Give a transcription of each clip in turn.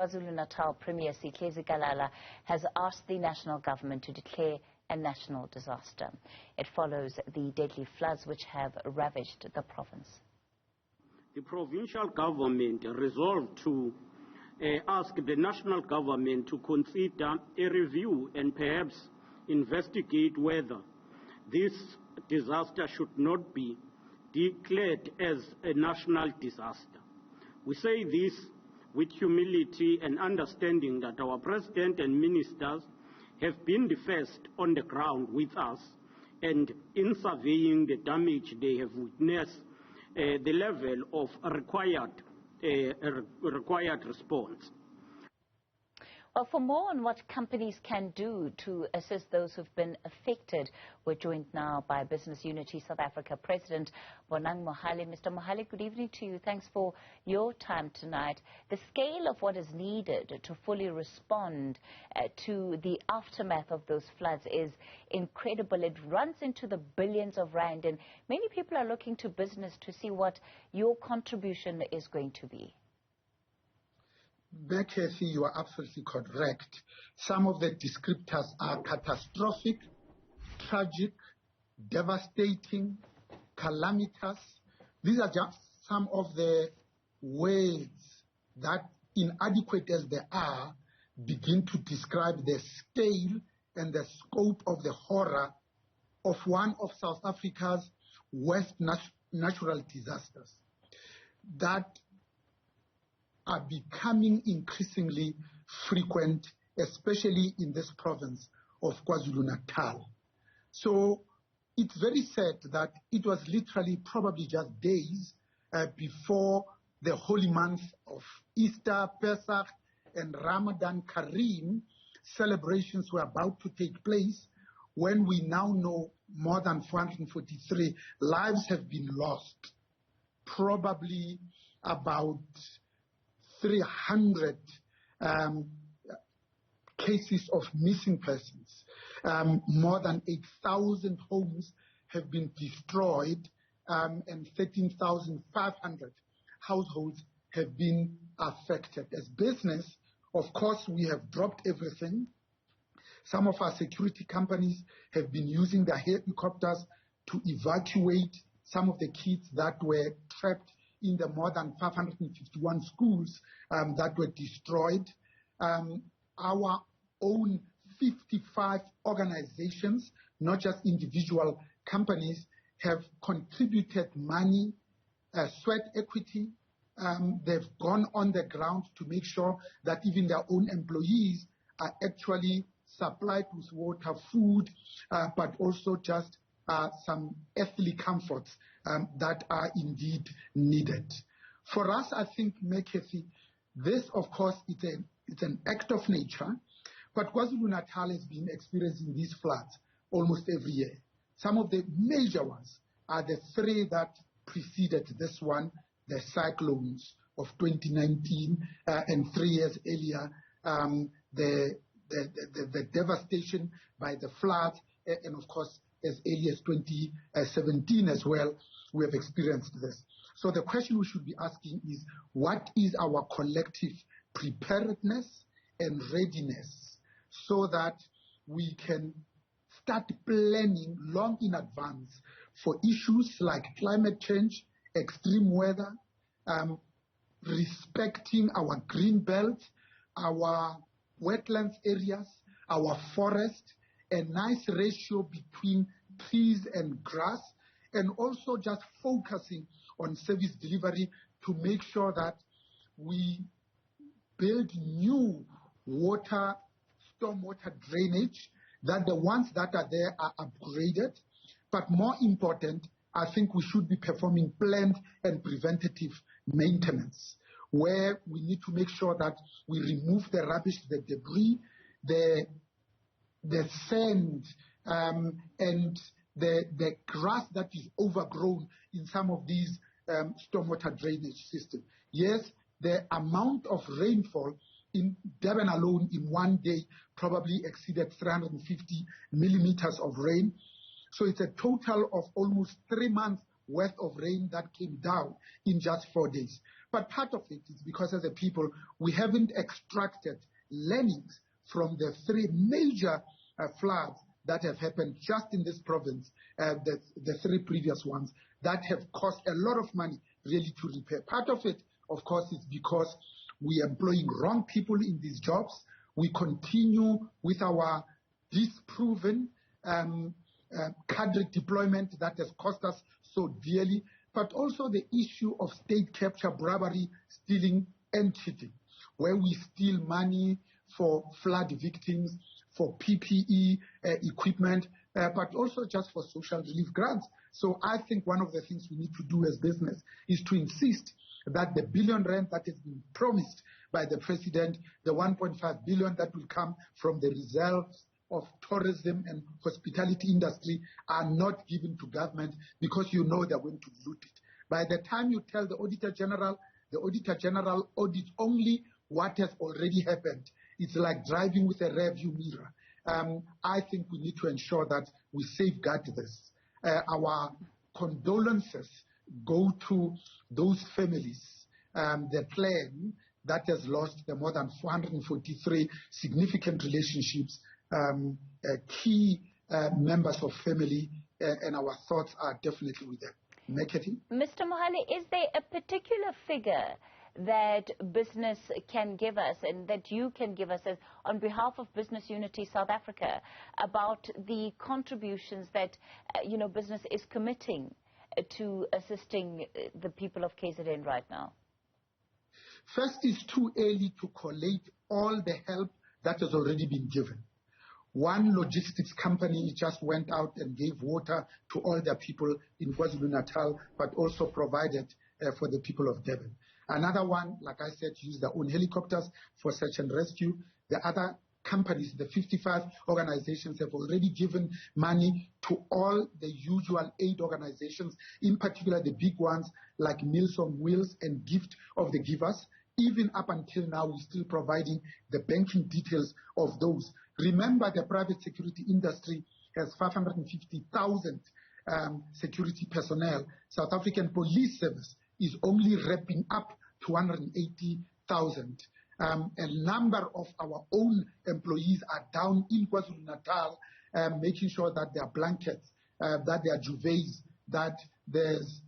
KwaZulu-Natal Premier Sihle Zikalala has asked the national government to declare a national disaster. It follows the deadly floods which have ravaged the province. The provincial government resolved to ask the national government to consider a review and perhaps investigate whether this disaster should not be declared as a national disaster. We say this with humility and understanding that our president and ministers have been the first on the ground with us, and in surveying the damage they have witnessed, the level of required response. Well, for more on what companies can do to assist those who've been affected, we're joined now by Business Unity South Africa President Bonang Mohale. Mr. Mohale, good evening to you. Thanks for your time tonight. The scale of what is needed to fully respond to the aftermath of those floods is incredible. It runs into the billions of rand, and many people are looking to business to see what your contribution is going to be. Bekesi, you are absolutely correct. Some of the descriptors are catastrophic, tragic, devastating, calamitous. These are just some of the words that, inadequate as they are, begin to describe the scale and the scope of the horror of one of South Africa's worst natural disasters that are becoming increasingly frequent, especially in this province of KwaZulu-Natal. So it's very sad that it was literally probably just days before the holy month of Easter, Pesach, and Ramadan Kareem celebrations were about to take place, when we now know more than 443 lives have been lost, probably about 300 cases of missing persons. More than 8,000 homes have been destroyed, and 13,500 households have been affected. As business, of course, we have dropped everything. Some of our security companies have been using their helicopters to evacuate some of the kids that were trapped in the more than 551 schools that were destroyed. Our own 55 organizations, not just individual companies, have contributed money, sweat equity. They've gone on the ground to make sure that even their own employees are actually supplied with water, food, but also just some earthly comforts that are indeed needed. For us, I think, Mekhethi, this, of course, it's an act of nature, but KwaZulu-Natal has been experiencing these floods almost every year. Some of the major ones are the three that preceded this one, the cyclones of 2019, and 3 years earlier, the devastation by the flood, and of course, as early as 2017 as well, we have experienced this. So the question we should be asking is, what is our collective preparedness and readiness so that we can start planning long in advance for issues like climate change, extreme weather, respecting our green belt, our wetlands areas, our forest, a nice ratio between trees and grass, and also just focusing on service delivery to make sure that we build new stormwater drainage, that the ones that are there are upgraded. But more important, I think we should be performing planned and preventative maintenance, where we need to make sure that we remove the rubbish, the debris, the sand, and the grass that is overgrown in some of these stormwater drainage systems. Yes, the amount of rainfall in Durban alone in one day probably exceeded 350 millimeters of rain. So it's a total of almost 3 months worth of rain that came down in just 4 days. But part of it is because as a people, we haven't extracted learnings from the three major floods that have happened just in this province, the three previous ones, that have cost a lot of money really to repair. Part of it, of course, is because we are employing wrong people in these jobs. We continue with our disproven cadre deployment that has cost us so dearly, but also the issue of state capture, bribery, stealing, and cheating, where we steal money for flood victims, for PPE equipment, but also just for social relief grants. So I think one of the things we need to do as business is to insist that the R1 billion that has been promised by the president, the 1.5 billion that will come from the reserves of tourism and hospitality industry, are not given to government, because you know they're going to loot it. By the time you tell the Auditor General audits only what has already happened. It's like driving with a rearview mirror. I think we need to ensure that we safeguard this. Our condolences go to those families, the clan that has lost the more than 443 significant relationships, key members of family, and our thoughts are definitely with them. Mr. Mohale, is there a particular figure that business can give us and that you can give us on behalf of Business Unity South Africa about the contributions that business is committing to assisting the people of KZN right now? First, it's too early to collate all the help that has already been given. One logistics company just went out and gave water to all their people in KwaZulu-Natal, but also provided for the people of Durban. Another one, like I said, used their own helicopters for search and rescue. The other companies, the 55 organizations, have already given money to all the usual aid organizations, in particular the big ones like Meals on Wheels and Gift of the Givers. Even up until now, we're still providing the banking details of those. Remember, the private security industry has 550,000 security personnel. South African Police Service is only wrapping up 280,000. A number of our own employees are down in KwaZulu-Natal, making sure that there are blankets, that there are duvets, that there's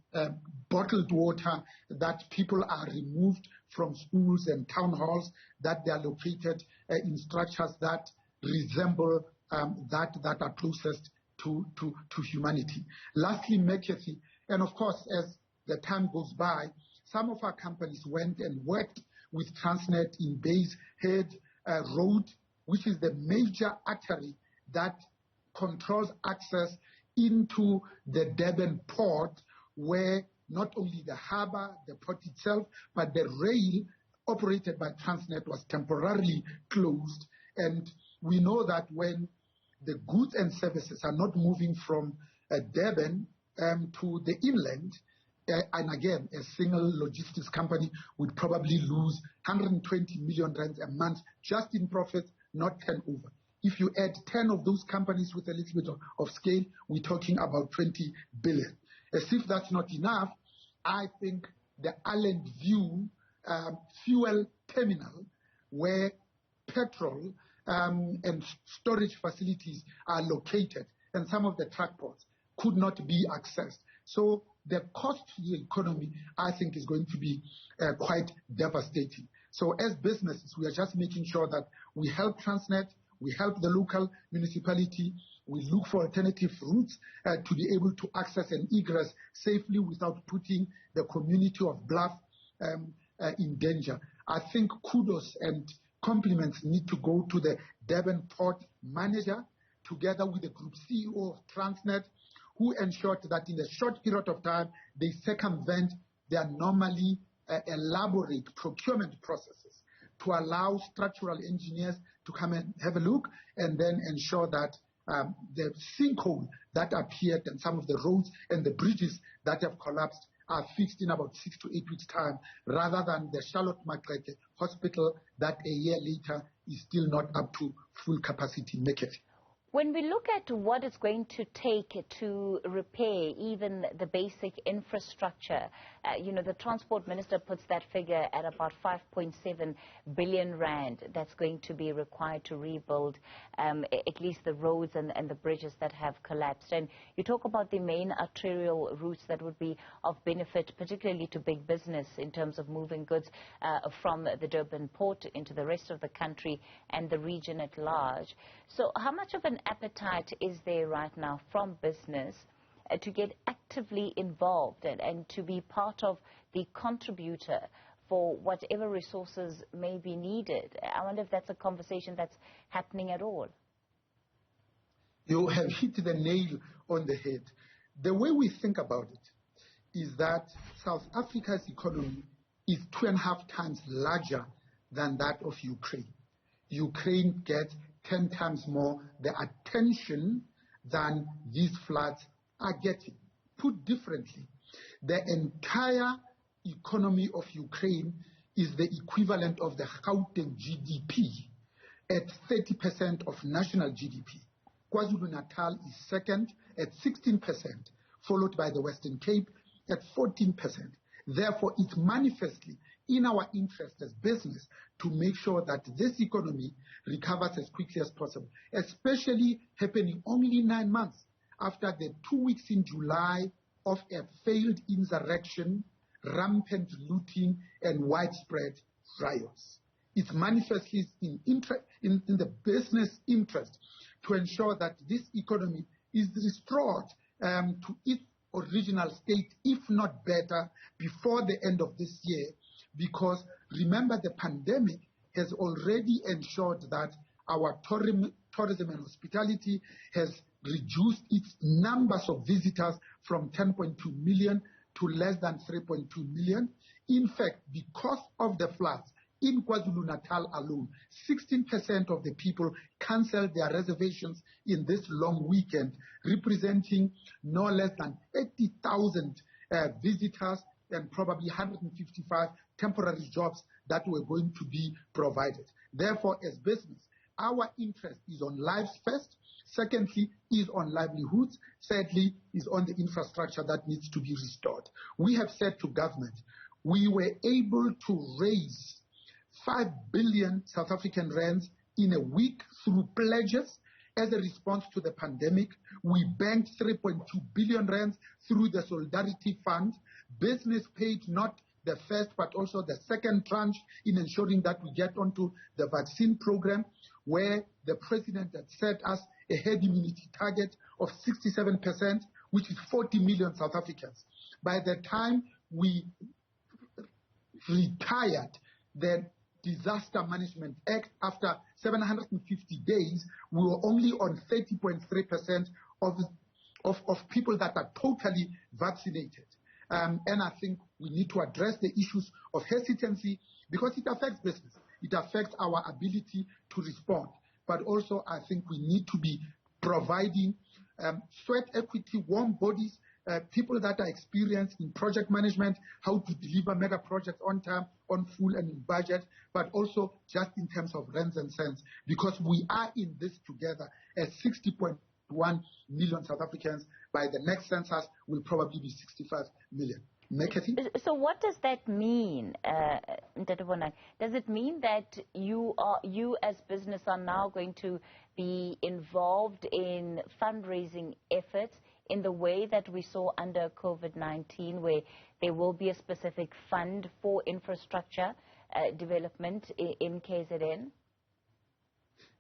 bottled water, that people are removed from schools and town halls, that they are located in structures that resemble that are closest to humanity. Lastly, Mekhethi, and of course, as the time goes by, some of our companies went and worked with Transnet in Bayes Head Road, which is the major artery that controls access into the Durban port, where not only the harbour, the port itself, but the rail operated by Transnet was temporarily closed. And we know that when the goods and services are not moving from Durban to the inland, and again, a single logistics company would probably lose 120 million rands a month just in profits, not turnover. If you add 10 of those companies with a little bit of scale, we're talking about 20 billion. As if that's not enough, I think the Island View fuel terminal, where petrol and storage facilities are located, and some of the truck ports could not be accessed. So the cost to the economy, I think, is going to be quite devastating. So as businesses, we are just making sure that we help Transnet, we help the local municipality, we look for alternative routes to be able to access and egress safely without putting the community of Bluff in danger. I think kudos and compliments need to go to the Durban Port manager, together with the group CEO of Transnet, who ensured that in a short period of time, they circumvent their normally elaborate procurement processes to allow structural engineers to come and have a look, and then ensure that the sinkhole that appeared and some of the roads and the bridges that have collapsed are fixed in about 6 to 8 weeks' time, rather than the Charlotte Maxeke Hospital that a year later is still not up to full capacity. When we look at what it's going to take to repair even the basic infrastructure The Transport Minister puts that figure at about 5.7 billion rand that's going to be required to rebuild at least the roads and the bridges that have collapsed. And you talk about the main arterial routes that would be of benefit, particularly to big business in terms of moving goods from the Durban port into the rest of the country and the region at large. So how much of an appetite is there right now from business to get actively involved and to be part of the contributor for whatever resources may be needed? I wonder if that's a conversation that's happening at all. You have hit the nail on the head. The way we think about it is that South Africa's economy is 2.5 times larger than that of Ukraine. Ukraine gets 10 times more the attention than these floods are getting. Put differently, the entire economy of Ukraine is the equivalent of the Gauteng GDP at 30% of national GDP. KwaZulu-Natal is second at 16%, followed by the Western Cape at 14%. Therefore, it's manifestly in our interest as business to make sure that this economy recovers as quickly as possible, especially happening only 9 months after the 2 weeks in July of a failed insurrection, rampant looting, and widespread riots. It's manifestly in the business interest to ensure that this economy is restored to its original state, if not better, before the end of this year. Because remember, the pandemic has already ensured that our tourism and hospitality has reduced its numbers of visitors from 10.2 million to less than 3.2 million. In fact, because of the floods in KwaZulu-Natal alone, 16% of the people cancelled their reservations in this long weekend, representing no less than 80,000 visitors and probably 155 temporary jobs that were going to be provided. Therefore, as business, our interest is on lives first. Secondly, is on livelihoods. Thirdly, is on the infrastructure that needs to be restored. We have said to government, we were able to raise 5 billion South African rands in a week through pledges as a response to the pandemic. We banked 3.2 billion rands through the Solidarity Fund. Business paid not the first but also the second tranche in ensuring that we get onto the vaccine program, where the president had set us a herd immunity target of 67%, which is 40 million South Africans. By the time we retired the Disaster Management Act after 750 days, we were only on 30.3% of people that are totally vaccinated. And I think we need to address the issues of hesitancy because it affects business. It affects our ability to respond. But also, I think we need to be providing sweat equity, warm bodies, people that are experienced in project management, how to deliver mega projects on time, on full and in budget, but also just in terms of rands and cents, because we are in this together as 60.1 million South Africans. By the next census, will probably be 65 million. So what does that mean, Bonang? Does it mean that you as business are now going to be involved in fundraising efforts in the way that we saw under COVID-19, where there will be a specific fund for infrastructure development in KZN?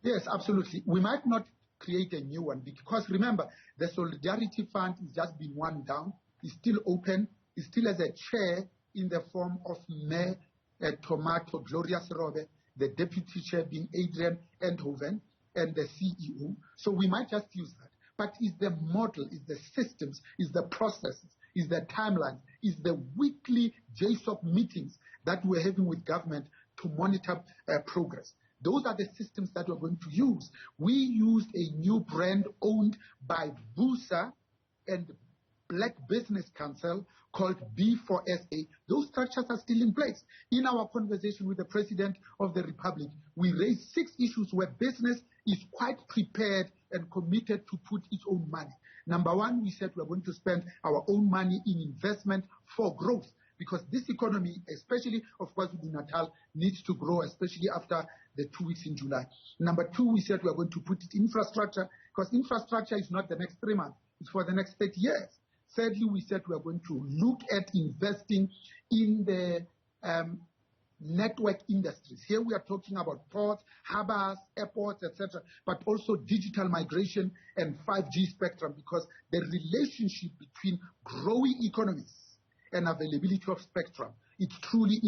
Yes, absolutely. We might not create a new one because remember, the Solidarity Fund is just being wound down. It's still open. It still has a chair in the form of Mayor Tomato Gloria Serobe, the deputy chair being Adrian Endhoven, and the CEO. So we might just use that. But is the model, is the systems, is the processes, is the timeline, is the weekly JSOP meetings that we're having with government to monitor progress. Those are the systems that we're going to use. We used a new brand owned by BUSA and Black Business Council called B4SA. Those structures are still in place. In our conversation with the President of the Republic, we raised 6 issues where business is quite prepared and committed to put its own money. Number one, we said we're going to spend our own money in investment for growth, because this economy, especially of KwaZulu-Natal, needs to grow, especially after the 2 weeks in July. Number two, we said we are going to put it infrastructure, because infrastructure is not the next 3 months, it's for the next 30 years. Thirdly, we said we are going to look at investing in the network industries. Here we are talking about ports, harbors, airports, etc., but also digital migration and 5G spectrum, because the relationship between growing economies and availability of spectrum, it's truly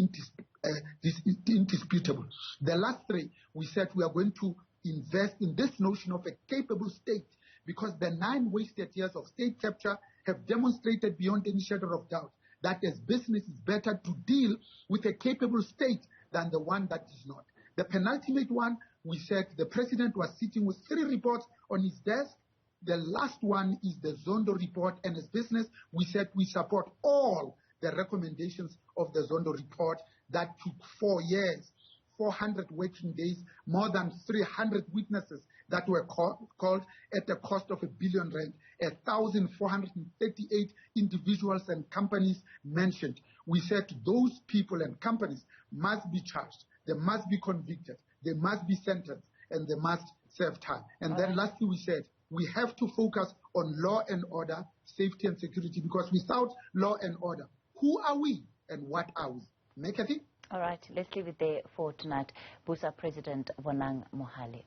indisputable. The last three, we said we are going to invest in this notion of a capable state, because the 9 wasted years of state capture have demonstrated beyond any shadow of doubt that as business is better to deal with a capable state than the one that is not. The penultimate one, we said the president was sitting with 3 reports on his desk. The last one is the Zondo report, and as business, we said we support all the recommendations of the Zondo report that took 4 years, 400 working days, more than 300 witnesses that were called at the cost of R1 billion, 1,438 individuals and companies mentioned. We said those people and companies must be charged, they must be convicted, they must be sentenced, and they must serve time. And then lastly, we said we have to focus on law and order, safety and security, because without law and order, who are we and what are we? Make a thing? All right, let's leave it there for tonight. Busa President Bonang Mohale.